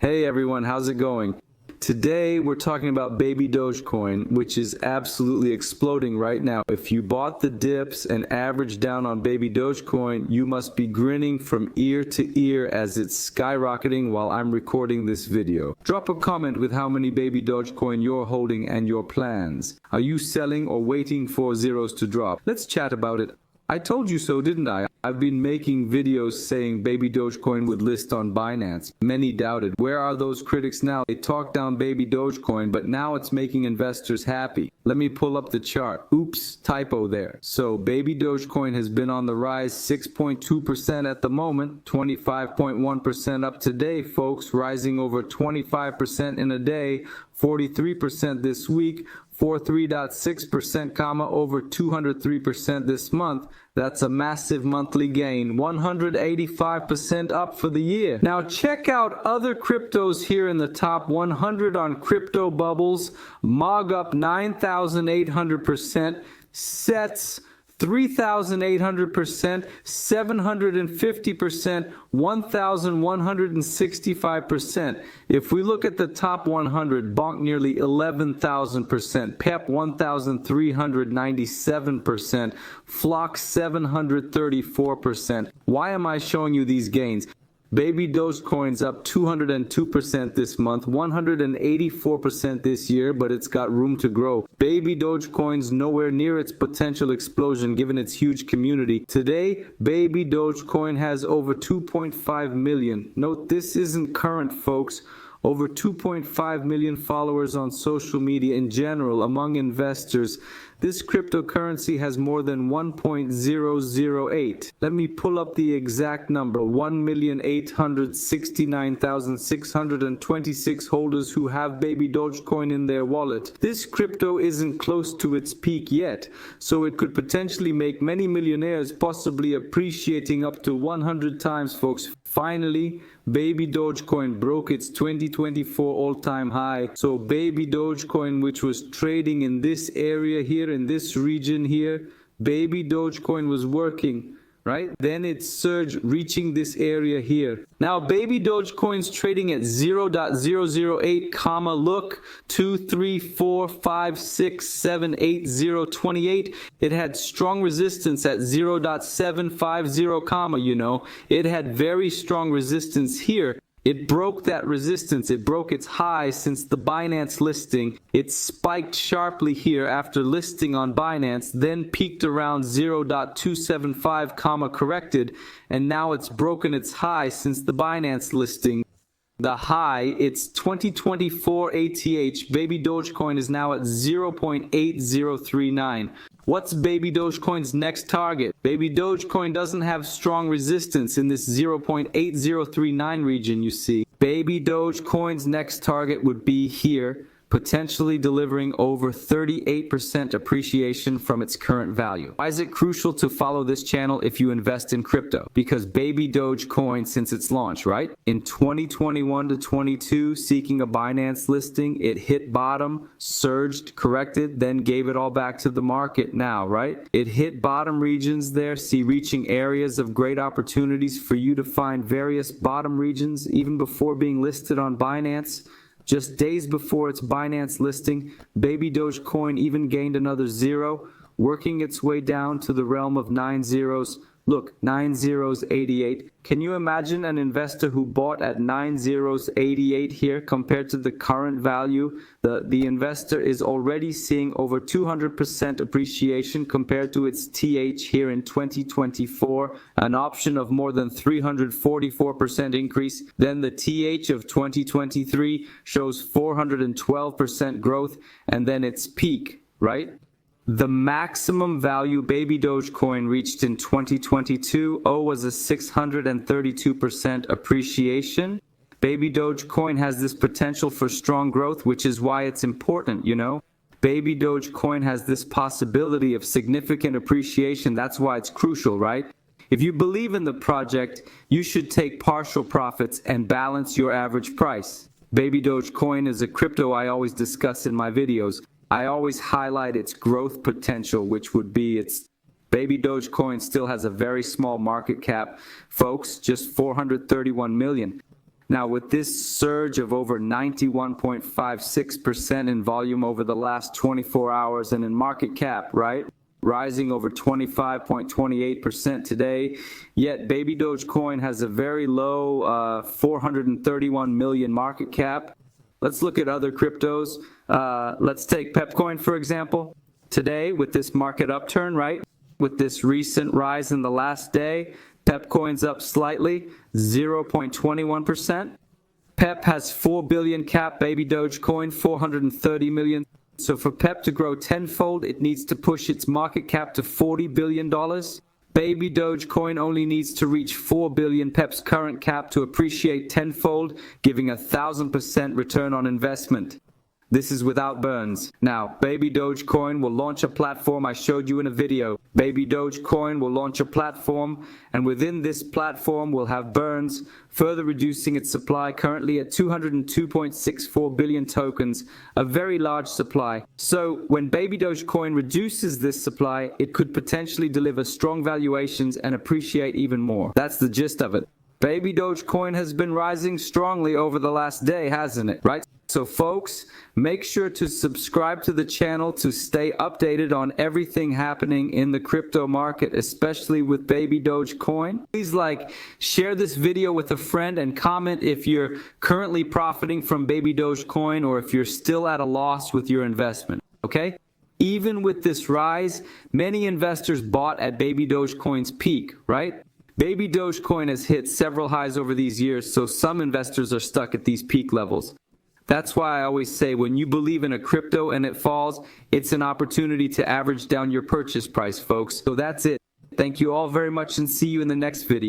Hey everyone, how's it going? Today we're talking about baby Dogecoin, which is absolutely exploding right now. If you bought the dips and averaged down on baby Dogecoin, you must be grinning from ear to ear as it's skyrocketing while I'm recording this video. Drop a comment with how many baby Dogecoin you're holding and your plans. Are you selling or waiting for zeros to drop? Let's chat about it. I told you so, didn't I? I've been making videos saying baby Dogecoin would list on Binance. Many doubted. Where are those critics now? They talked down baby Dogecoin, but now it's making investors happy. Let me pull up the chart. Oops, typo there. So baby Dogecoin has been on the rise, 6.2% at the moment, 25.1% up today, folks, rising over 25% in a day, 43% this week, 43.6%, over 203% this month. That's a massive monthly gain, 185% up for the year. Now check out other cryptos here in the top 100 on Crypto Bubbles. MOG up 9,800%, SETS 3,800%, 750%, 1,165%. If we look at the top 100, Bonk nearly 11,000%, PEP 1,397%, Flock 734%. Why am I showing you these gains? Baby Dogecoin's up 202% this month, 184% this year, but it's got room to grow. Baby Dogecoin's nowhere near its potential explosion given its huge community. Today, Baby Dogecoin has over 2.5 million. Note this isn't current, folks. Over 2.5 million followers on social media in general among investors. This cryptocurrency has more than 1.008. Let me pull up the exact number. 1,869,626 holders who have baby Dogecoin in their wallet. This crypto isn't close to its peak yet, so it could potentially make many millionaires, possibly appreciating up to 100 times, folks. Finally, baby Dogecoin broke its 2024 all-time high. So baby Dogecoin, which was trading in this area here, in this region here, baby Dogecoin was working, right? Then it surged, reaching this area here. Now baby Dogecoin's trading at 0.008, comma, look, 2, 3, 4, 5, 6, 7, 8, 0, 28. It had strong resistance at 0.750, comma, it had very strong resistance here. It broke that resistance. It broke its high since the Binance listing. It spiked sharply here after listing on Binance, then peaked around 0.275, comma, corrected, and now it's broken its high since the Binance listing. The high, its 2024 ATH, baby Dogecoin is now at 0.8039. What's baby Dogecoin's next target? Baby Dogecoin doesn't have strong resistance in this 0.8039 region you see. Baby Dogecoin's next target would be here, potentially delivering over 38% appreciation from its current value. Why is it crucial to follow this channel if you invest in crypto? Because baby Dogecoin, since its launch, right? In 2021 to 22, seeking a Binance listing, it hit bottom, surged, corrected, then gave it all back to the market now, right? It hit bottom regions there, see reaching areas of great opportunities for you to find various bottom regions even before being listed on Binance. Just days before its Binance listing, baby Dogecoin even gained another zero, working its way down to the realm of 9 zeros. Look, 9 zeros 88. Can you imagine an investor who bought at 9 zeros 88 here compared to the current value? The investor is already seeing over 200% appreciation compared to its TH here in 2024, an option of more than 344% increase. Then the TH of 2023 shows 412% growth, and then its peak, right? The maximum value baby Dogecoin reached in 2022 was a 632% appreciation. Baby Dogecoin has this potential for strong growth, which is why it's important, Baby Dogecoin has this possibility of significant appreciation. That's why it's crucial, right? If you believe in the project, you should take partial profits and balance your average price. Baby Dogecoin is a crypto I always discuss in my videos. I always highlight its growth potential, which would be its baby Dogecoin still has a very small market cap, folks, just 431 million. Now, with this surge of over 91.56% in volume over the last 24 hours and in market cap, right? Rising over 25.28% today, yet Baby Dogecoin has a very low 431 million market cap. Let's look at other cryptos. Let's take Pepcoin, for example. Today, with this market upturn, right? With this recent rise in the last day, Pepcoin's up slightly, 0.21%. Pep has 4 billion cap, Baby Dogecoin 430 million. So for Pep to grow tenfold, it needs to push its market cap to $40 billion. Baby Dogecoin only needs to reach 4 billion Pep's current cap to appreciate tenfold, giving 1,000% return on investment. This is without burns. Now, Baby Dogecoin will launch a platform I showed you in a video. Baby Dogecoin will launch a platform, and within this platform will have burns, further reducing its supply currently at 202.64 billion tokens, a very large supply. So when Baby Dogecoin reduces this supply, it could potentially deliver strong valuations and appreciate even more. That's the gist of it. Baby Dogecoin has been rising strongly over the last day, hasn't it? Right? So folks, make sure to subscribe to the channel to stay updated on everything happening in the crypto market, especially with Baby Dogecoin. Please share this video with a friend and comment if you're currently profiting from Baby Dogecoin or if you're still at a loss with your investment, okay? Even with this rise, many investors bought at Baby Dogecoin's peak, right? Baby Dogecoin has hit several highs over these years, so some investors are stuck at these peak levels. That's why I always say when you believe in a crypto and it falls, it's an opportunity to average down your purchase price, folks. So that's it. Thank you all very much and see you in the next video.